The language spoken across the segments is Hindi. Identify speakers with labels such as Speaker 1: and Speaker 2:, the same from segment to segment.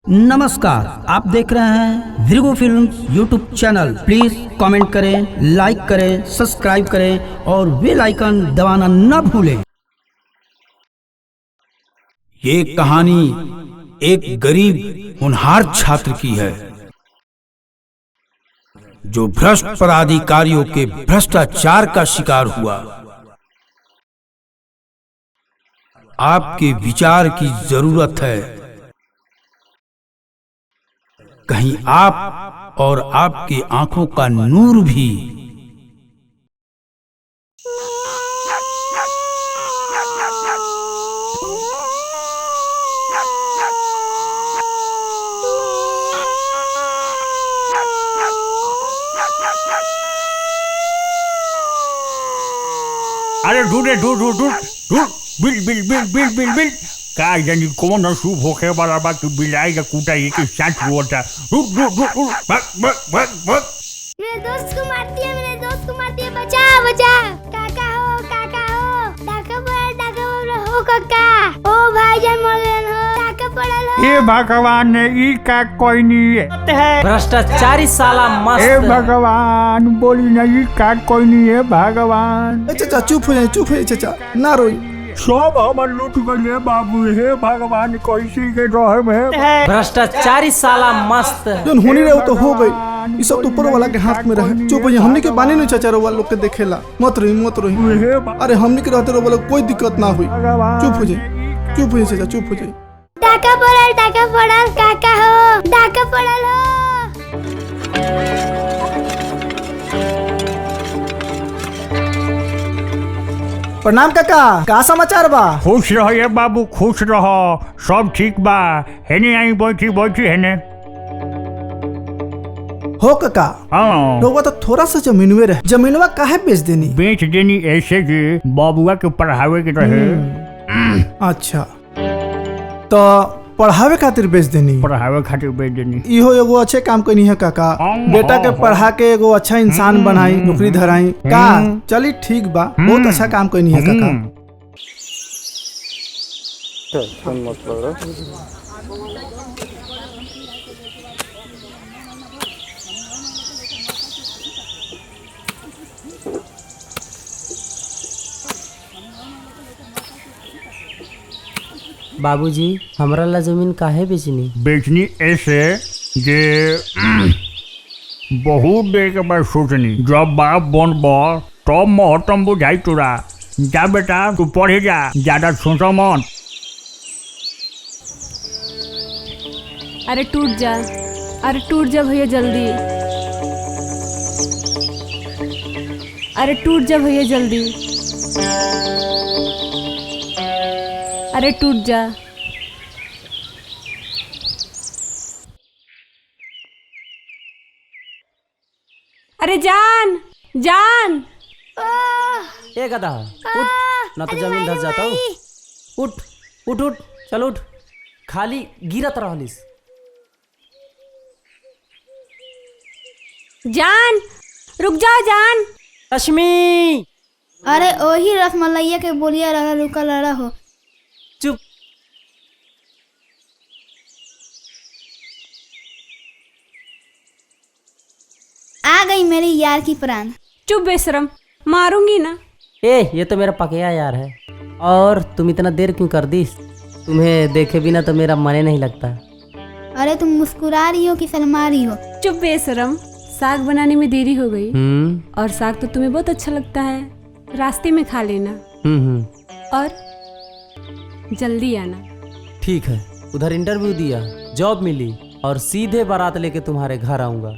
Speaker 1: नमस्कार, आप देख रहे हैं Bhrigu films YouTube channel. Please comment करें, लाइक करें, सब्सक्राइब करें और बेल आइकन दबाना न भूलें।
Speaker 2: ये कहानी एक गरीब होनहार छात्र की है जो भ्रष्ट पदाधिकारियों के भ्रष्टाचार का शिकार हुआ। आपके विचार की जरूरत है। कहीं आप और आपकी आंखों का नूर भी।
Speaker 3: अरे ढूंढ बिल का यानी कौन अशुभ होके वाला बा कि बिलाई का कूटा एक ही साथ हुआ।
Speaker 4: मेरे दोस्त को मारती है, बचा काका हो डाका पड़ा हो काका। ओ भाईजान मर गए हो, डाका पड़ल हो।
Speaker 3: ए भगवान ने ई का कोई नहीं है
Speaker 5: भ्रष्टाचारी साला मस्त।
Speaker 3: ए भगवान बोली नहीं का कोई नहीं है भगवान।
Speaker 6: चाचा चुप हो जाए चाचा, ना रोई।
Speaker 3: सब हमर लूट गए बाबू। हे भगवान कैसे के रहे में
Speaker 5: भ्रष्टाचारी साला मस्त।
Speaker 6: जौन होनी रहे तो हो गई। ये सब तो ऊपर वाला के हाथ में रहे। चुप हो जाए, हमनी के बानी नहीं चाचा रोवा लोग के देखेला। मत रोही। अरे हमनी के रहते रोवा कोई दिक्कत ना हुई। चुप हो जाए चाचा, चुप हो जाए।
Speaker 4: डाका पड़ल काका हो, डाका पड़ल हो।
Speaker 6: प्रणाम काका, का समाचार बा?
Speaker 3: खुश रहो बाबू, खुश रहो, सब ठीक बा। हेने आई बैठी हेने।
Speaker 6: हो काका,
Speaker 3: हाँ
Speaker 6: लोगवा तो थोड़ा सा जमीनवे रहे। जमीनवा काहे बेच देनी?
Speaker 3: बेच देनी ऐसे कि बाबुआ के पढ़ावे के रहे।
Speaker 6: अच्छा, तो पढ़ावे खातिर बेच देनी?
Speaker 3: पढ़ावे खातिर बेच देनी।
Speaker 6: इहो एगो अच्छे काम करनी है काका। बेटा के पढ़ा के एगो अच्छा इंसान बनाई, नौकरी धराई का। चली ठीक बा, बहुत अच्छा काम करनी है काका।
Speaker 5: बाबूजी, हमरा ला जमीन काहे
Speaker 3: बेचनी ऐसे जे बहुत देर के बाद सोचनी। जब बाप बन तब महत्तम बुझाई तोरा। जा बेटा तू पढ़े जा, ज्यादा सोचो मत।
Speaker 7: अरे टूट जा भैया जल्दी। अरे टूट जा भैया जल्दी। अरे टूट जा। अरे जान।
Speaker 5: ए गधा, उठ ना तो जमीन धस जाता हूँ। उठ चल उठ। खाली गिरत रहलिस।
Speaker 7: जान रुक जाओ जान।
Speaker 5: लक्ष्मी
Speaker 4: अरे ओही रसमलैया के बोलिया रहा, रुका लड़ा हो।
Speaker 5: चुप।
Speaker 4: आ गई मेरी यार की प्राण।
Speaker 7: चुप बेशरम, मारूंगी ना।
Speaker 5: ये तो मेरा पकिया यार है। और तुम इतना देर क्यों कर दी? तुम्हें देखे बिना तो मेरा मन नहीं लगता।
Speaker 4: अरे तुम मुस्कुरा रही हो कि शर्मा रही हो?
Speaker 7: चुप बेशरम, साग बनाने में देरी हो गई। और साग तो तुम्हें बहुत अच्छा लगता है, रास्ते में खा लेना। और जल्दी आना।
Speaker 5: ठीक है। उधर इंटरव्यू दिया, जॉब मिली और सीधे बारात लेके तुम्हारे घर आऊंगा।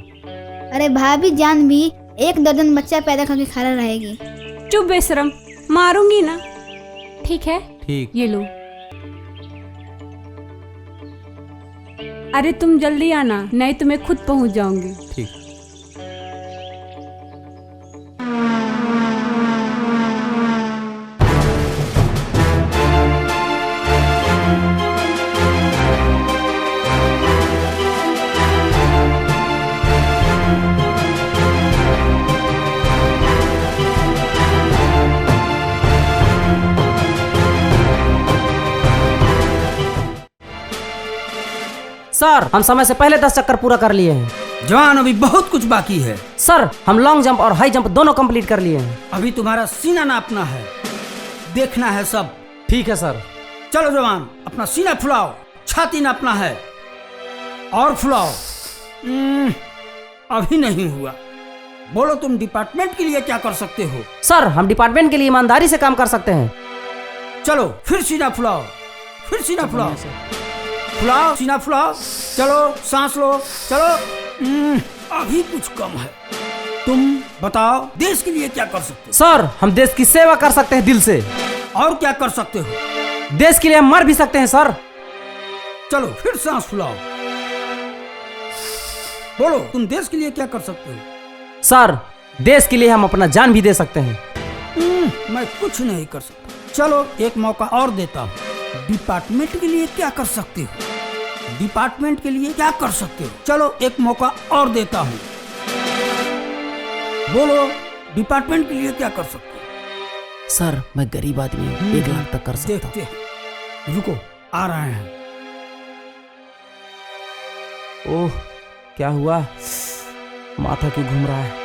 Speaker 4: अरे भाभी जान भी 1 दर्जन बच्चा पैदा करके खड़ा रहेगी।
Speaker 7: चुप बेशरम, मारूंगी ना। ठीक है,
Speaker 5: ठीक।
Speaker 7: ये लो। अरे तुम जल्दी आना, नहीं तो मैं खुद पहुंच जाऊंगी।
Speaker 5: ठीक। सर हम समय से पहले 10 चक्कर पूरा कर लिए हैं।
Speaker 1: जवान, अभी बहुत कुछ बाकी है।
Speaker 5: सर हम लॉन्ग जंप और हाई जंप दोनों कंप्लीट कर लिए हैं।
Speaker 1: अभी तुम्हारा सीना नापना है, देखना है सब।
Speaker 5: ठीक है सर।
Speaker 1: चलो जवान, अपना सीना फुलाओ, छाती नापना है और फुलाओ। अभी नहीं हुआ। बोलो तुम डिपार्टमेंट के लिए क्या कर सकते हो?
Speaker 5: सर हम डिपार्टमेंट के लिए ईमानदारी से काम कर सकते हैं।
Speaker 1: चलो फिर सीना फुलाओ, फिर सीना फुलाओ, फुलाओ सीना फुलाओ। चलो सांस लो, चलो। अभी कुछ कम है। तुम बताओ देश के लिए क्या कर सकते
Speaker 5: सर हम देश की सेवा कर सकते हैं दिल से।
Speaker 1: हो और क्या कर सकते हो?
Speaker 5: देश के लिए हम मर भी सकते हैं सर।
Speaker 1: चलो फिर सांस फुलाओ। बोलो तुम देश के लिए क्या कर सकते हो?
Speaker 5: सर देश के लिए हम अपना जान भी दे सकते हैं।
Speaker 1: मैं कुछ नहीं कर सकता। चलो एक मौका और देता हूँ। डिपार्टमेंट के लिए क्या कर सकते हो? डिपार्टमेंट के लिए क्या कर सकते हो? चलो एक मौका और देता हूँ। बोलो डिपार्टमेंट के लिए क्या कर सकते हो?
Speaker 5: सर मैं गरीब आदमी हूँ, 1 लाख तक कर सकता हूँ।
Speaker 1: देखते हैं। रुको, आ रहे हैं।
Speaker 5: ओह क्या हुआ, माथा क्यों घूम रहा है?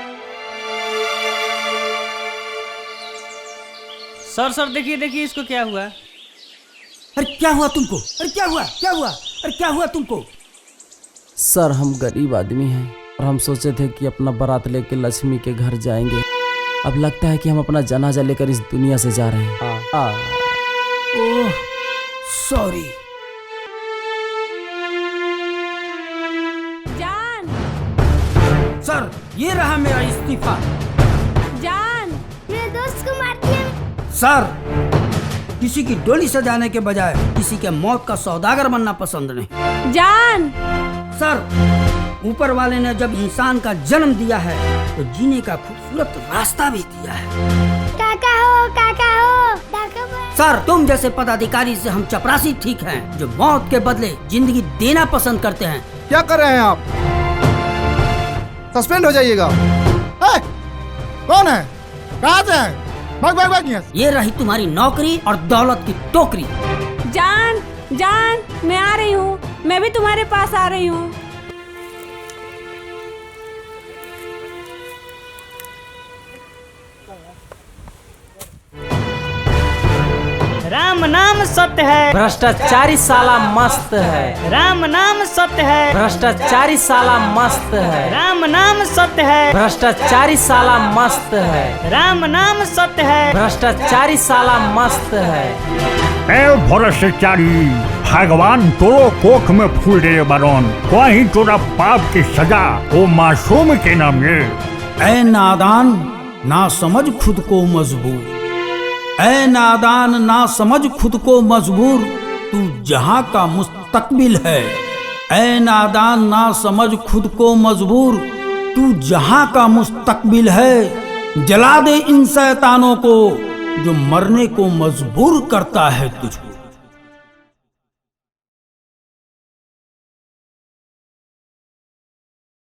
Speaker 8: सर देखिए देखिए इसको क्या हुआ।
Speaker 1: अरे क्या हुआ तुमको? अरे क्या हुआ, क्या हुआ? अरे क्या हुआ तुमको?
Speaker 5: सर हम गरीब आदमी हैं और हम सोचे थे कि अपना बारात लेकर लक्ष्मी के घर जाएंगे। अब लगता है कि हम अपना जनाजा लेकर इस दुनिया से जा रहे हैं।
Speaker 1: Oh sorry.
Speaker 7: जान,
Speaker 1: सर ये रहा मेरा इस्तीफा।
Speaker 7: जान,
Speaker 4: मेरे दोस्त को मारती है।
Speaker 1: सर किसी की डोली सजाने के बजाय किसी के मौत का सौदागर बनना पसंद नहीं।
Speaker 7: जान।
Speaker 1: सर ऊपर वाले ने जब इंसान का जन्म दिया है तो जीने का खूबसूरत रास्ता भी दिया है।
Speaker 4: काका हो, काका हो, डाका बोल।
Speaker 1: सर तुम जैसे पदाधिकारी से हम चपरासी ठीक हैं, जो मौत के बदले जिंदगी देना पसंद करते हैं।
Speaker 6: क्या कर रहे हैं आप? सस्पेंड हो जाइएगा। कौन है? कहाँ से है? भाग भाग भाग यहाँ से।
Speaker 1: ये रही तुम्हारी नौकरी और दौलत की टोकरी।
Speaker 7: जान, जान, मैं आ रही हूँ, मैं भी तुम्हारे पास आ रही हूँ।
Speaker 8: राम नाम सत्य है,
Speaker 5: भ्रष्टाचारी साला मस्त है।
Speaker 8: राम नाम सत्य है,
Speaker 5: भ्रष्टाचारी साला मस्त है।
Speaker 8: राम नाम सत्य है,
Speaker 5: भ्रष्टाचारी साला मस्त है।
Speaker 8: राम नाम सत्य है।
Speaker 5: भ्रष्टाचारी साला मस्त है।
Speaker 3: ए भ्रष्टाचारी, भगवान तोरो कोख में फूल दे बारन, कहीं तोरा पाप की सजा वो मासूम के नाम ये।
Speaker 2: ऐ नादान ना समझ खुद को मजबूर, ऐ नादान ना समझ खुद को मजबूर, तू जहां का मुस्तकबिल है। ऐ नादान ना समझ खुद को मजबूर, तू जहां का मुस्तकबिल है। जला दे इन शैतानों को जो मरने को मजबूर करता है तुझको।